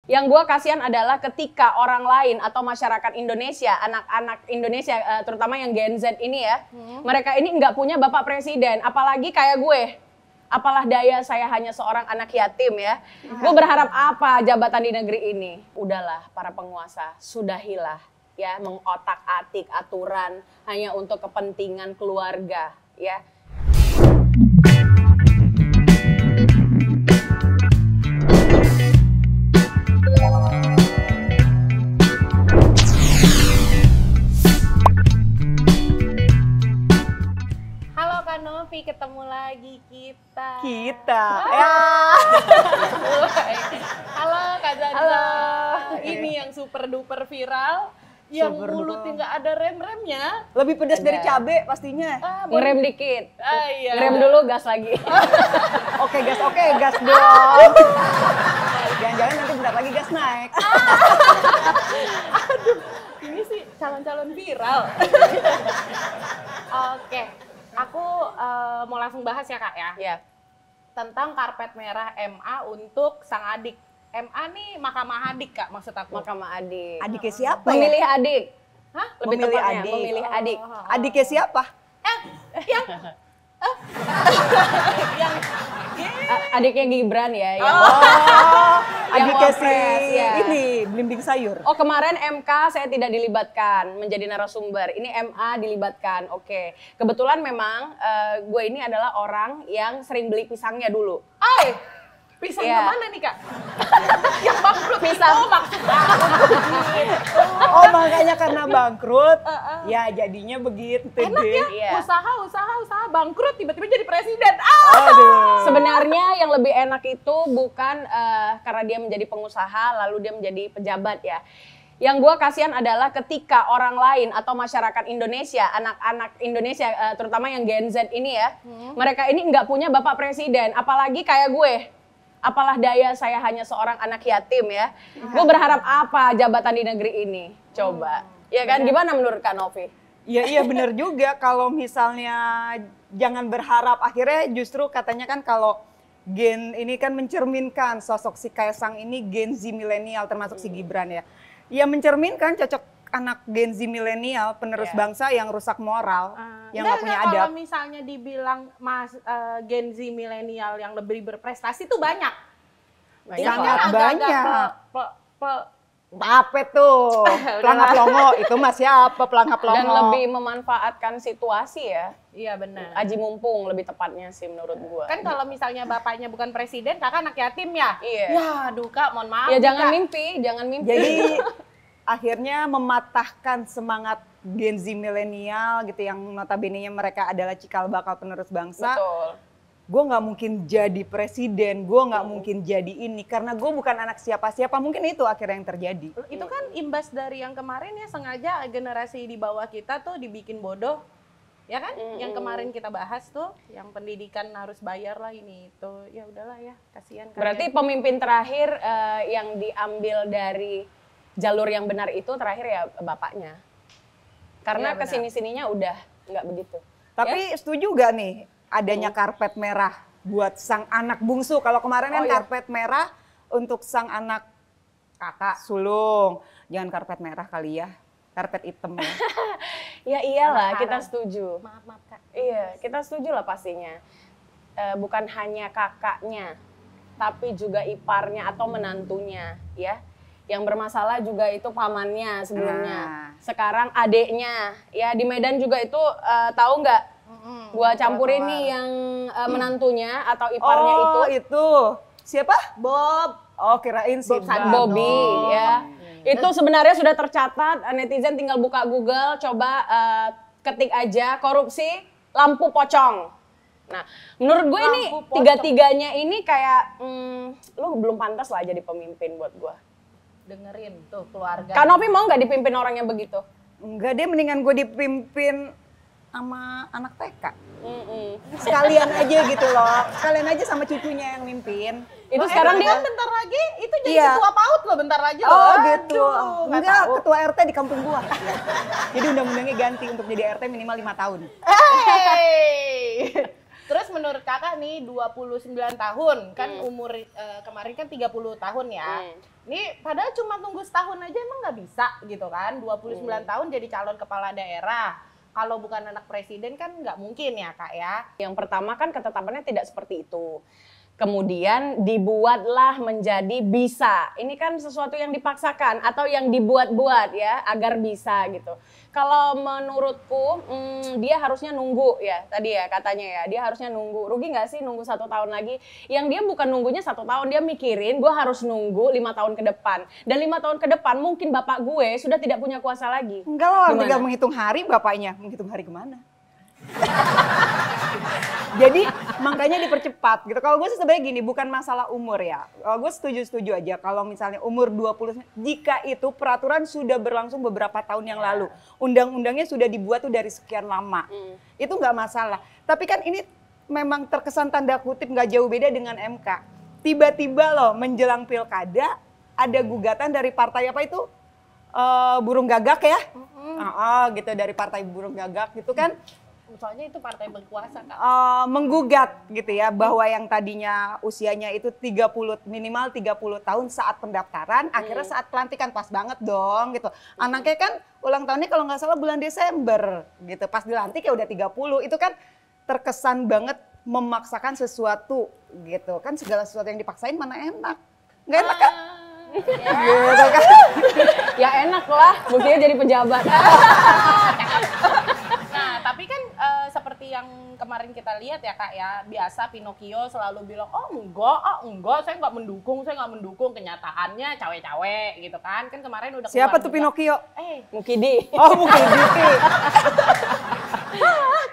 Yang gue kasihan adalah ketika orang lain atau masyarakat Indonesia, anak-anak Indonesia, terutama yang Gen Z ini ya, mereka ini nggak punya bapak presiden, apalagi kayak gue. Apalah daya saya hanya seorang anak yatim ya. Gue berharap apa jabatan di negeri ini? Udahlah para penguasa, sudahilah ya mengotak-atik aturan hanya untuk kepentingan keluarga ya. Novi, ketemu lagi kita. Ya. Halo Kak Zaza. Halo. Ini yang super duper viral, yang mulutnya nggak ada rem-remnya. Lebih pedas dari cabe pastinya. Ngerem dikit. Iya. Ngerem dulu, gas lagi. Oke gas dong. Jangan-jangan nanti bentar lagi gas naik. Aduh, ini sih calon-calon viral. Oke. Aku mau langsung bahas ya Kak ya. Ya. Tentang karpet merah MA untuk sang adik. MA nih Mahkamah Adik Kak maksud aku. Mahkamah Adik. Adiknya siapa Memilih ya? adik. Hah? Lebih Memilih tepatnya, adik. memilih adik. Adiknya siapa? Yang Adiknya Gibran ya. Yang yang Adiknya si wapres, ya. ini belimbing sayur. Oh kemarin MK saya tidak dilibatkan menjadi narasumber. Ini MA dilibatkan. Oke. Kebetulan memang gue ini adalah orang yang sering beli pisangnya dulu. pisang Iya. kemana nih Kak? Yang bangkrut Pisang. itu maksud aku. Oh makanya karena bangkrut, ya jadinya begitu Enak deh. ya, Iya. usaha bangkrut tiba-tiba jadi presiden. Aduh. Sebenarnya yang lebih enak itu bukan karena dia menjadi pengusaha lalu dia menjadi pejabat ya. Yang gue kasihan adalah ketika orang lain atau masyarakat Indonesia, anak-anak Indonesia, terutama yang Gen Z ini ya, mereka ini nggak punya bapak presiden, apalagi kayak gue. Apalah daya saya hanya seorang anak yatim ya. Gue berharap apa jabatan di negeri ini? Coba. Ya kan, gimana menurut Kak Novi? Iya benar juga kalau misalnya jangan berharap, akhirnya justru katanya kan kalau Gen ini kan mencerminkan sosok si Kaisang ini Gen Z milenial termasuk si Gibran ya. Ya mencerminkan cocok anak Gen Z milenial penerus bangsa yang rusak moral, yang nggak punya adab. Kalau misalnya dibilang Gen Z milenial yang lebih berprestasi tuh banyak. Banyak Ini lah. kan agak-agak Banyak. Apa tuh? Pelangap longo, itu mah siapa pelangap longo? Dan lebih memanfaatkan situasi ya. Iya benar. Aji mumpung lebih tepatnya sih menurut gue. Kan kalau misalnya bapaknya bukan presiden, kakak anak yatim ya? Iya. Ya aduh Kak, mohon maaf. Ya nih, jangan Kak. mimpi, jangan mimpi. Jadi akhirnya mematahkan semangat Gen Z milenial gitu yang notabene-nya mereka adalah cikal bakal penerus bangsa. Betul. Gue nggak mungkin jadi presiden, gue nggak mungkin jadi ini karena gue bukan anak siapa-siapa. Mungkin itu akhirnya yang terjadi. Itu kan imbas dari yang kemarin ya, sengaja generasi di bawah kita tuh dibikin bodoh. Ya kan? Yang kemarin kita bahas tuh, yang pendidikan harus bayar lah ini itu. Ya udahlah ya, kasihan. Berarti pemimpin terakhir yang diambil dari jalur yang benar itu terakhir ya bapaknya. Karena Iya, benar. kesini-sininya udah nggak begitu. Tapi setuju gak nih adanya karpet merah buat sang anak bungsu? Kalau kemarin kan Oh, iya. karpet merah untuk sang anak kakak sulung. Jangan karpet merah kali ya, karpet hitam ya. Ya iyalah, Anak kita haram. setuju. Maaf Kak. Iya, kita setuju lah pastinya. Bukan hanya kakaknya, tapi juga iparnya atau menantunya, ya. Yang bermasalah juga itu pamannya sebelumnya. Nah. Sekarang adeknya, ya di Medan juga itu tahu nggak? Gua campurin nih yang menantunya atau iparnya itu siapa? Bob. Oh kirain si Bob Sadino. Bobby, ya. Itu sebenarnya sudah tercatat. Netizen tinggal buka Google, coba ketik aja korupsi lampu pocong. Nah, menurut gue ini Lampu pocong. tiga-tiganya ini kayak lu belum pantas lah jadi pemimpin buat gue. Dengerin tuh keluarga. Kak Novi mau nggak dipimpin orang yang begitu? Enggak deh, mendingan gue dipimpin sama anak TK. Sekalian aja gitu loh, sekalian aja sama cucunya yang mimpin. Itu sekarang dia bentar lagi itu jadi Iya. ketua PAUD loh bentar lagi loh. Oh Aduh, gitu, nggak enggak tahu. ketua RT di kampung gua. Jadi undang-undangnya ganti untuk jadi RT minimal 5 tahun. Hey. Terus menurut kakak nih 29 tahun, kan umur kemarin kan 30 tahun ya. Ini padahal cuma tunggu setahun aja emang nggak bisa gitu kan. 29 tahun jadi calon kepala daerah. Kalau bukan anak presiden kan nggak mungkin ya Kak ya. Yang pertama kan ketetapannya tidak seperti itu. Kemudian dibuatlah menjadi bisa. Ini kan sesuatu yang dipaksakan atau yang dibuat-buat ya agar bisa gitu. Kalau menurutku dia harusnya nunggu ya tadi ya katanya ya. Dia harusnya nunggu. Rugi nggak sih nunggu 1 tahun lagi? Yang dia bukan nunggunya 1 tahun, dia mikirin gue harus nunggu 5 tahun ke depan. Dan 5 tahun ke depan mungkin bapak gue sudah tidak punya kuasa lagi. Enggak lah, Gimana? tinggal menghitung hari bapaknya. Menghitung hari kemana? Jadi makanya dipercepat gitu. Kalau gue sih sebenarnya gini, bukan masalah umur ya. Gue setuju aja kalau misalnya umur 20, jika itu peraturan sudah berlangsung beberapa tahun yang lalu. Undang-undangnya sudah dibuat tuh dari sekian lama. Itu nggak masalah. Tapi kan ini memang terkesan tanda kutip nggak jauh beda dengan MK. Tiba-tiba loh menjelang pilkada ada gugatan dari partai apa itu? Burung Gagak ya? Gitu dari partai Burung Gagak gitu kan. Soalnya itu partai berkuasa Kak. Menggugat gitu ya bahwa yang tadinya usianya itu minimal 30 tahun saat pendaftaran, akhirnya saat pelantikan pas banget dong gitu. Anaknya kan ulang tahunnya kalau nggak salah bulan Desember gitu. Pas dilantik ya udah 30. Itu kan terkesan banget memaksakan sesuatu gitu. Kan segala sesuatu yang dipaksain mana enak. Nggak enak kan? Gitu kan. Ya enak lah, buktinya jadi pejabat. Nah, tapi kan seperti yang kemarin kita lihat ya Kak ya, biasa Pinocchio selalu bilang, oh enggak, saya nggak mendukung. Kenyataannya cawe-cawe gitu kan. Kan kemarin udah Siapa keluar tuh juga. Pinocchio? Mukidi. Oh, mungkin Diti.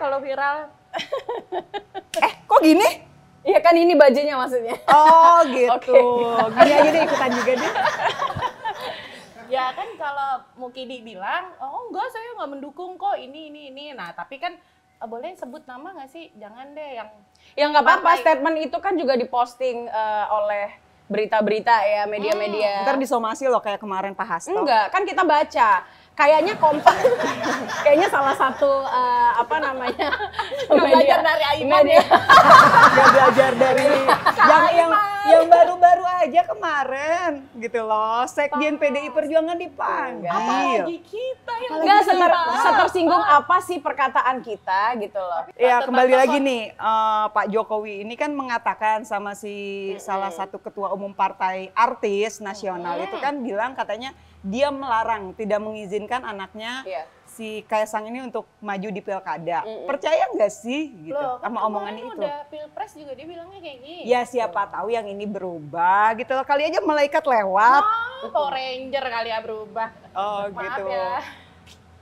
Kalau viral. Kok gini? Iya kan ini bajunya maksudnya. Oh gitu. Oke. Gini aja deh ikutan juga deh. Ya kan kalau Mukidi bilang, oh enggak saya nggak mendukung kok ini. Nah tapi kan boleh sebut nama nggak sih? Jangan deh yang... Ya nggak apa-apa, Partai. statement itu kan juga diposting oleh berita-berita ya, media-media. Ntar disomasi loh kayak kemarin Pak Hasto. Enggak, kan kita baca. Kayaknya kompak, kayaknya salah satu apa namanya? belajar dari Aiman ya. Gak belajar dari yang baru-baru aja kemarin gitu loh. Sekjen PDI Perjuangan dipanggil. Apalagi kita yang Enggak, setersinggung apa sih perkataan kita gitu loh. Ya kembali lagi nih, Pak Jokowi ini kan mengatakan sama si salah satu ketua umum partai artis nasional itu kan bilang katanya dia melarang, tidak mengizinkan anaknya si Kaisang ini untuk maju di pilkada. Percaya nggak sih gitu Loh, kan sama omongannya kemarin itu? udah pilpres juga dia bilangnya kayak gini. Ya siapa tahu yang ini berubah gitu loh. Kali aja malaikat lewat. Power Ranger kali ya berubah. Oh Maaf gitu. ya.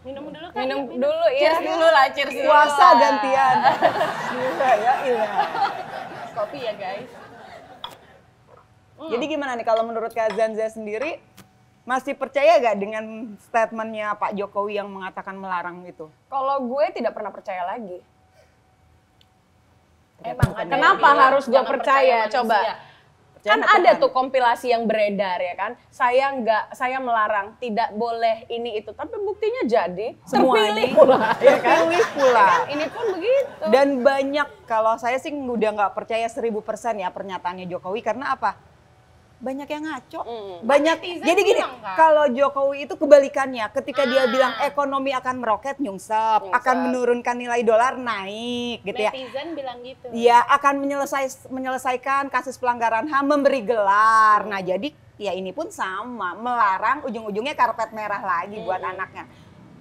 Minum dulu kan? Minum dulu ya. Cheers dulu lah, cheers dulu. Puasa lah. gantian. Gila ya, ilah. Kopi ya guys. Jadi gimana nih kalau menurut Kak Zanza sendiri, masih percaya gak dengan statementnya Pak Jokowi yang mengatakan melarang itu? Kalau gue tidak pernah percaya lagi. Emang ada yang Kenapa bilang, harus gue jangan percaya? manusia. Coba. Kan Percaya ada Tuhan. tuh kompilasi yang beredar ya kan. Saya melarang, tidak boleh ini itu. Tapi buktinya jadi. Terpilih pula. Ya kan? Terpilih pula. Ini pun begitu. Dan banyak, kalau saya sih udah nggak percaya 1000% ya pernyataannya Jokowi. Karena apa? Banyak yang ngaco. Banyak. Netizen Jadi gini, bilang, Kak. kalau Jokowi itu kebalikannya. Ketika dia bilang ekonomi akan meroket, nyungsep. Akan menurunkan nilai dolar, naik gitu ya. Netizen bilang gitu. Ya akan menyelesaikan kasus pelanggaran HAM, memberi gelar. Nah jadi ya ini pun sama, melarang ujung-ujungnya karpet merah lagi buat anaknya.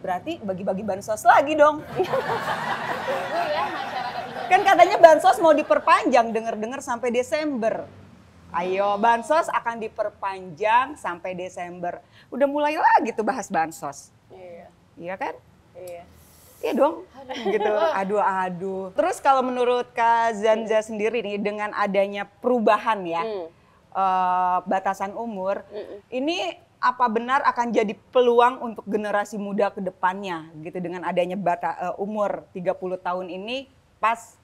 Berarti bagi-bagi bansos lagi dong. Tunggu ya masyarakat Indonesia. Kan katanya bansos mau diperpanjang, denger-dengar sampai Desember. Ayo, bansos akan diperpanjang sampai Desember. Udah mulai lagi tuh bahas bansos. Iya. Iya kan? Iya. Iya dong, gitu. Aduh. Terus kalau menurut Kak Zanza sendiri nih dengan adanya perubahan ya batasan umur, ini apa benar akan jadi peluang untuk generasi muda ke depannya gitu dengan adanya umur 30 tahun ini pas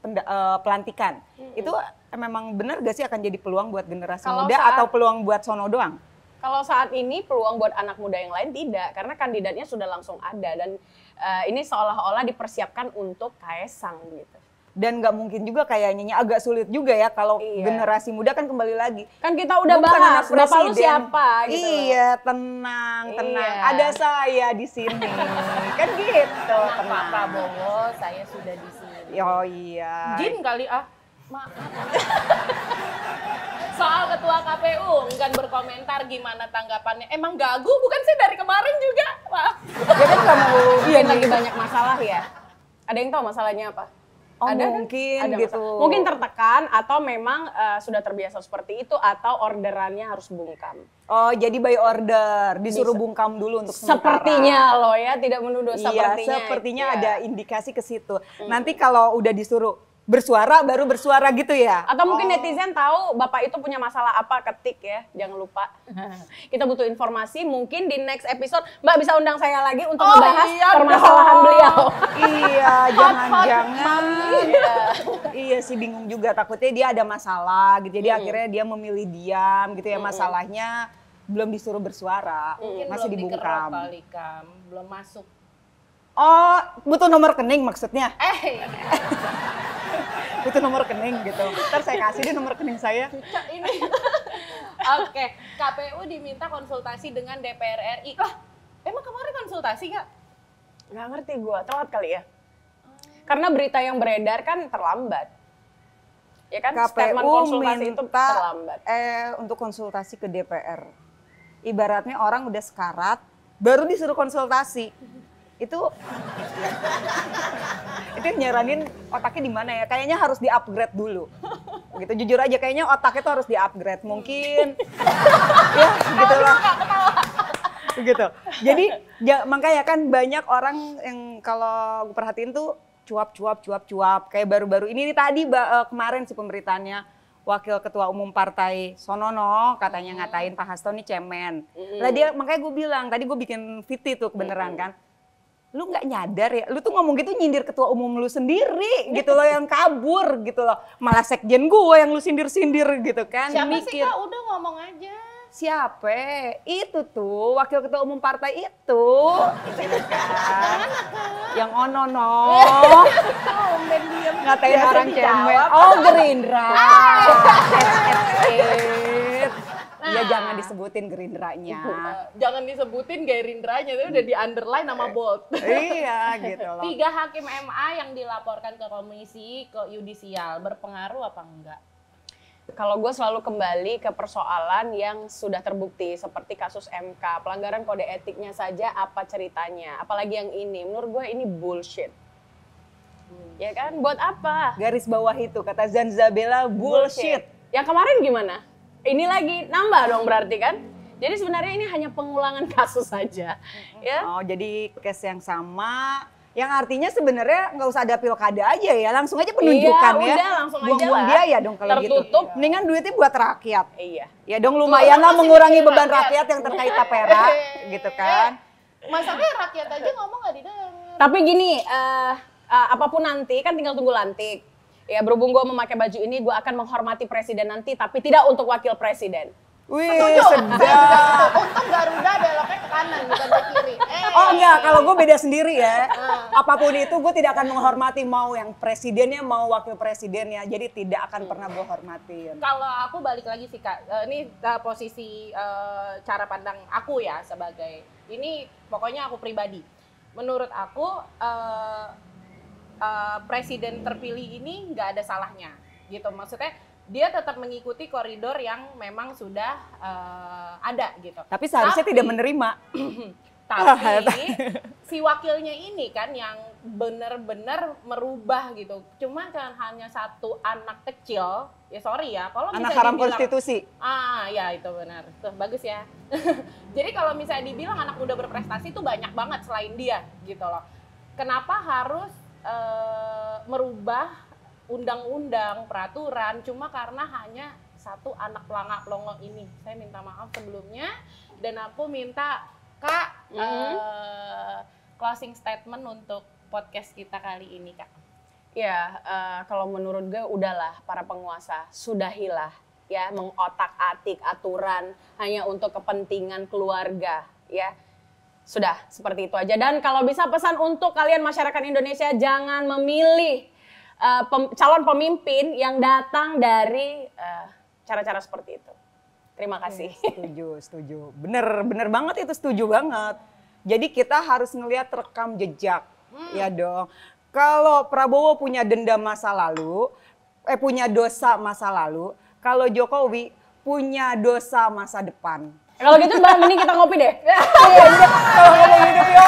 pelantikan. Itu memang benar gak sih akan jadi peluang buat generasi Kalau muda saat- atau peluang buat sono doang? Kalau saat ini peluang buat anak muda yang lain tidak, karena kandidatnya sudah langsung ada dan ini seolah-olah dipersiapkan untuk Kaisang gitu. Dan nggak mungkin juga kayaknya agak sulit juga ya kalau Iya. generasi muda kan kembali lagi. Kan kita udah Bukan bahas, anak bapak lu presiden. siapa gitu loh. Iya, tenang. Iya. Ada saya di sini. Kan gitu, Pak tenang. Prabowo, saya sudah di sini. Oh iya. Jin kali maaf. Soal ketua KPU, enggan berkomentar gimana tanggapannya. Emang gagu bukan sih dari kemarin juga, maaf. Dia kan nggak mau Iya, lagi banyak masalah ya. Ada yang tahu masalahnya apa? Oh, Ada kan? mungkin Ada gitu. masalah. Mungkin tertekan atau memang sudah terbiasa seperti itu atau orderannya harus bungkam. Oh, jadi by order, disuruh Bisa. bungkam dulu untuk sementara. Sepertinya loh ya, tidak menuduh Iya, sepertinya. sepertinya Iya. ada indikasi ke situ. Nanti kalau udah disuruh bersuara, baru bersuara gitu ya? Atau mungkin netizen tahu Bapak itu punya masalah apa, ketik ya, jangan lupa. Kita butuh informasi, mungkin di next episode Mbak bisa undang saya lagi untuk membahas iya permasalahan dong. beliau. Iya, jangan-jangan. Iya. Iya sih, bingung juga. Takutnya dia ada masalah gitu. Jadi akhirnya dia memilih diam gitu ya. Masalahnya belum disuruh bersuara, Mungkin masih belum dikerok dibungkam. kali, Kam. Belum masuk. Oh, butuh nomor rekening maksudnya? Eh, Butuh nomor rekening gitu. Ntar saya kasih deh nomor rekening saya. Cak ini. Oke, KPU diminta konsultasi dengan DPR RI. Lah, emang kemarin konsultasi nggak? Nggak ngerti gua, telat kali ya. Karena berita yang beredar kan terlambat. Ya kan, statement KPU konsultasi itu minta terlambat. untuk konsultasi ke DPR. Ibaratnya orang udah sekarat, baru disuruh konsultasi. Itu nyaranin otaknya di mana ya? Kayaknya harus di-upgrade dulu. Gitu, jujur aja kayaknya otaknya tuh harus di-upgrade. Mungkin ya gitulah. Begitu. Jadi makanya kan banyak orang yang kalau gue perhatiin tuh cuap. Kayak baru-baru ini nih tadi kemarin sih pemberitaannya Wakil Ketua Umum Partai Sonono katanya ngatain Pak Hasto nih cemen. Lah dia makanya gue bilang, tadi gue bikin VT tuh kebenaran kan. Lu nggak nyadar ya, lu tuh ngomong gitu nyindir ketua umum lu sendiri gitu loh yang kabur gitu loh. Malah sekjen gue yang lu sindir-sindir gitu kan. Siapa sih, Mikir. Kak? Udah ngomong aja. Siapa? Itu tuh wakil ketua umum partai itu. Gitu kan. Yang ono-no. Tumben diem. Ngatain Biasa orang dijawab. cemen. Oh, Gerindra. Ya jangan disebutin Gerindranya. Jangan disebutin Gerindranya, itu udah di underline nama bold. Iya gitu loh. 3 hakim MA yang dilaporkan ke komisi ke yudisial berpengaruh apa enggak? Kalau gue selalu kembali ke persoalan yang sudah terbukti seperti kasus MK, pelanggaran kode etiknya saja apa ceritanya, apalagi yang ini, menurut gue ini bullshit. Ya kan, buat apa? Garis bawah itu kata Zanzabella bullshit. Yang kemarin gimana? Ini lagi nambah dong berarti kan? Jadi sebenarnya ini hanya pengulangan kasus saja, ya. Oh, jadi case yang sama, yang artinya sebenarnya nggak usah ada pilkada aja ya, langsung aja penunjukan Iya, ya. udah, langsung aja Buang-buang lah. biaya dong kalau Tertutup. gitu. Mendingan duitnya buat rakyat. Iya. Ya dong lumayan lah Masih mengurangi mikirin beban rakyat. rakyat yang terkait tapera gitu kan. Masalahnya rakyat aja ngomong nggak didengar. Tapi gini, apapun nanti kan tinggal tunggu lantik. Ya berhubung gue memakai baju ini, gue akan menghormati presiden nanti, tapi tidak untuk wakil presiden. Wih, sedap. Untung Garuda beloknya ke kanan bukan ke kiri. Oh enggak, kalau gue beda sendiri ya. Apapun itu gue tidak akan menghormati mau yang presidennya mau wakil presidennya. Jadi tidak akan pernah gue hormatin. Kalau aku balik lagi sih Kak, ini posisi cara pandang aku ya sebagai, ini pokoknya aku pribadi. Menurut aku presiden terpilih ini nggak ada salahnya gitu. Maksudnya dia tetap mengikuti koridor yang memang sudah ada gitu. Tapi seharusnya tidak menerima. Tapi si wakilnya ini kan yang benar-benar merubah gitu. Cuma kan hanya satu anak kecil, ya sorry ya, kalau Anak bisa haram dibilang, konstitusi. ya itu benar. Tuh bagus ya. Jadi kalau misalnya dibilang anak muda berprestasi itu banyak banget selain dia gitu loh. Kenapa harus merubah undang-undang, peraturan cuma karena hanya satu anak pelangak-pelongo ini? Saya minta maaf sebelumnya dan aku minta Kak, closing statement untuk podcast kita kali ini, Kak. Ya, kalau menurut gue udahlah para penguasa, sudahilah ya mengotak-atik aturan hanya untuk kepentingan keluarga, ya. Sudah, seperti itu aja. Dan kalau bisa pesan untuk kalian masyarakat Indonesia, jangan memilih calon pemimpin yang datang dari cara-cara seperti itu. Terima kasih. Setuju. Bener banget itu, setuju banget. Jadi kita harus ngelihat rekam jejak, ya dong. Kalau Prabowo punya dendam masa lalu, punya dosa masa lalu, kalau Jokowi punya dosa masa depan. Kalau gitu Mbak, mending kita ngopi deh. Kalau ngomong hidup ya.